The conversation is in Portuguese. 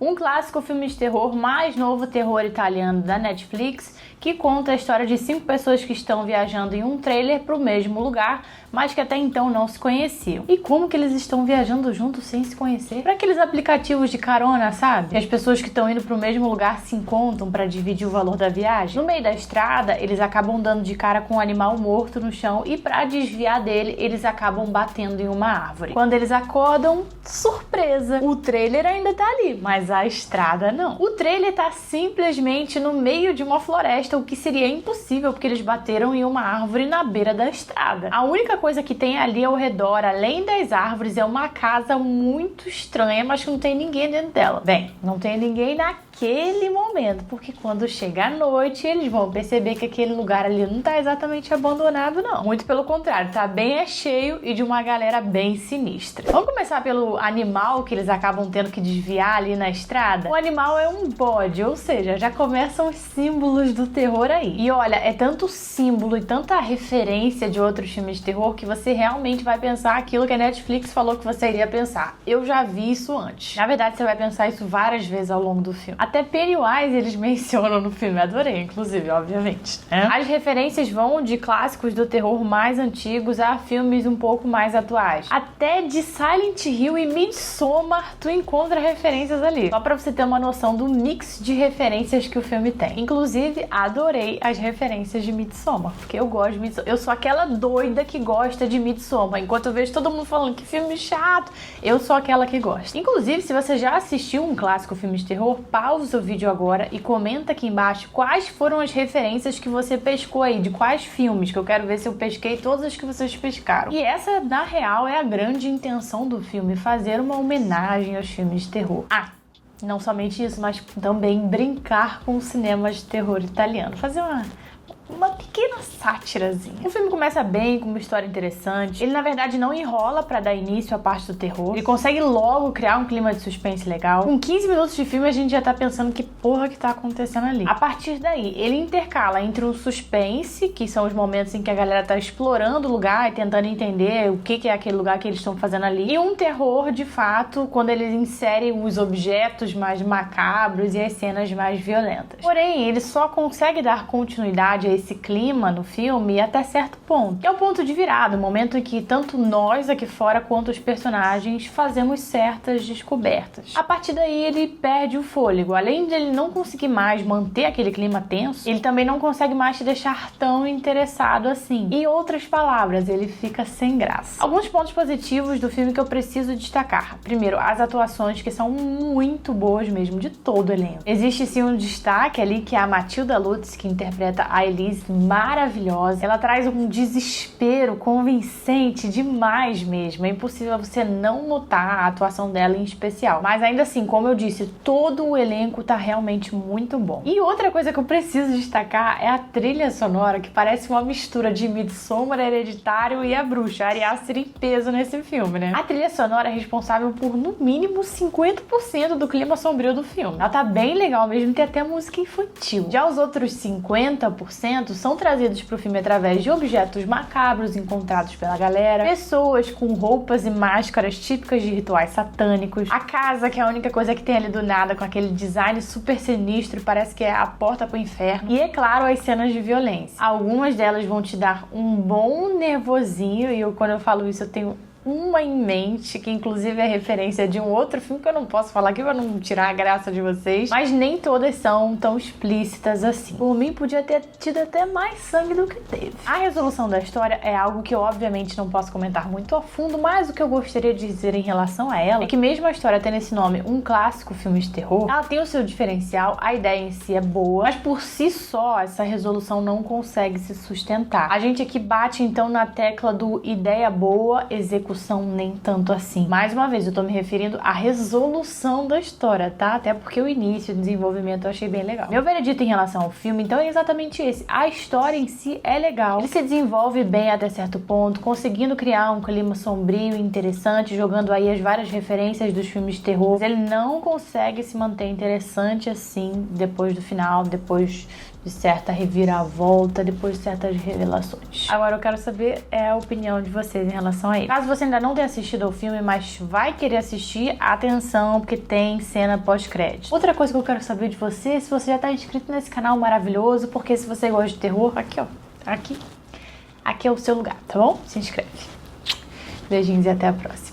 um clássico filme de terror, mais novo terror italiano da Netflix, que conta a história de 5 pessoas que estão viajando em um trailer para o mesmo lugar, mas que até então não se conheciam. E como que eles estão viajando juntos sem se conhecer? Para aqueles aplicativos de carona, sabe? Que as pessoas que estão indo para o mesmo lugar se encontram para dividir o valor da viagem. No meio da estrada, eles acabam dando de cara com um animal morto no chão e para desviar dele, eles acabam batendo em uma árvore. Quando eles acordam, surpresa! O trailer ainda tá ali, mas a estrada não. O trailer tá simplesmente no meio de uma floresta, o que seria impossível porque eles bateram em uma árvore na beira da estrada. A única coisa que tem ali ao redor, além das árvores, é uma casa muito estranha, mas que não tem ninguém dentro dela. Bem, não tem ninguém naquele momento, porque quando chega a noite, eles vão perceber que aquele lugar ali não tá exatamente abandonado, não. Muito pelo contrário, tá bem cheio e de uma galera bem sinistra. Vamos começar pelo animal que eles acabam tendo que desviar ali na estrada? O animal é um bode, ou seja, já começam os símbolos do terror aí. E olha, é tanto símbolo e tanta referência de outros filmes de terror que você realmente vai pensar aquilo que a Netflix falou que você iria pensar. Eu já vi isso antes. Na verdade, você vai pensar isso várias vezes ao longo do filme. Até Pennywise eles mencionam no filme. Adorei, inclusive, obviamente, né? As referências vão de clássicos do terror mais antigos a filmes um pouco mais atuais. Até de Silent Hill e Midsommar tu encontra referências ali. Só pra você ter uma noção do mix de referências que o filme tem. Inclusive, adorei as referências de Midsommar, porque eu gosto de Midsommar. Eu sou aquela doida que gosta de Midsommar. Enquanto eu vejo todo mundo falando que filme chato, eu sou aquela que gosta. Inclusive, se você já assistiu um clássico filme de terror, pausa o vídeo agora e comenta aqui embaixo quais foram as referências que você pescou aí, de quais filmes, que eu quero ver se eu pesquei todas as que vocês pescaram. E essa, na real, é a grande intenção do filme, fazer uma homenagem aos filmes de terror. Não somente isso, mas também brincar com o cinema de terror italiano. Fazer uma pequena sátirazinha. O filme começa bem, com uma história interessante. Ele, na verdade, não enrola pra dar início à parte do terror. Ele consegue logo criar um clima de suspense legal. Com 15 minutos de filme, a gente já tá pensando que porra que tá acontecendo ali. A partir daí, ele intercala entre um suspense, que são os momentos em que a galera tá explorando o lugar e tentando entender o que é aquele lugar que eles estão fazendo ali, e um terror, de fato, quando eles inserem os objetos mais macabros e as cenas mais violentas. Porém, ele só consegue dar continuidade a esse clima no filme até certo ponto. É o ponto de virada, o momento em que tanto nós aqui fora quanto os personagens fazemos certas descobertas. A partir daí ele perde o fôlego. Além de ele não conseguir mais manter aquele clima tenso, ele também não consegue mais te deixar tão interessado assim. Em outras palavras, ele fica sem graça. Alguns pontos positivos do filme que eu preciso destacar. Primeiro, as atuações, que são muito boas mesmo, de todo o elenco. Existe sim um destaque ali, que é a Matilda Lutz, que interpreta a Elise, maravilhosa. Ela traz um desespero convincente demais mesmo. É impossível você não notar a atuação dela em especial. Mas ainda assim, como eu disse, todo o elenco tá realmente muito bom. E outra coisa que eu preciso destacar é a trilha sonora, que parece uma mistura de Midsommar, Hereditário e A Bruxa. A Ari Aster em peso nesse filme, né? A trilha sonora é responsável por, no mínimo, 50% do clima sombrio do filme. Ela tá bem legal mesmo, tem até música infantil. Já os outros 50% são trazidos para o filme através de objetos macabros encontrados pela galera, pessoas com roupas e máscaras típicas de rituais satânicos, a casa, que é a única coisa que tem ali do nada, com aquele design super sinistro, parece que é a porta pro inferno, e é claro, as cenas de violência. Algumas delas vão te dar um bom nervosinho, e quando eu falo isso eu tenho uma em mente, que inclusive é referência de um outro filme que eu não posso falar aqui pra não tirar a graça de vocês, mas nem todas são tão explícitas assim. Por mim, podia ter tido até mais sangue do que teve. A resolução da história é algo que eu obviamente não posso comentar muito a fundo, mas o que eu gostaria de dizer em relação a ela é que, mesmo a história tendo esse nome, um clássico filme de terror, ela tem o seu diferencial, a ideia em si é boa, mas por si só, essa resolução não consegue se sustentar. A gente aqui bate então na tecla do ideia boa, execução nem tanto assim. Mais uma vez, eu tô me referindo à resolução da história, tá? Até porque o início, o desenvolvimento eu achei bem legal. Meu veredito em relação ao filme, então, é exatamente esse. A história em si é legal. Ele se desenvolve bem até certo ponto, conseguindo criar um clima sombrio e interessante, jogando aí as várias referências dos filmes de terror. Mas ele não consegue se manter interessante assim depois do final, depois de certa reviravolta depois de certas revelações. Agora eu quero saber a opinião de vocês em relação a ele. Caso você ainda não tenha assistido ao filme, mas vai querer assistir, atenção, porque tem cena pós-crédito. Outra coisa que eu quero saber de você é se você já tá inscrito nesse canal maravilhoso, porque se você gosta de terror, aqui ó, aqui é o seu lugar, tá bom? Se inscreve. Beijinhos e até a próxima.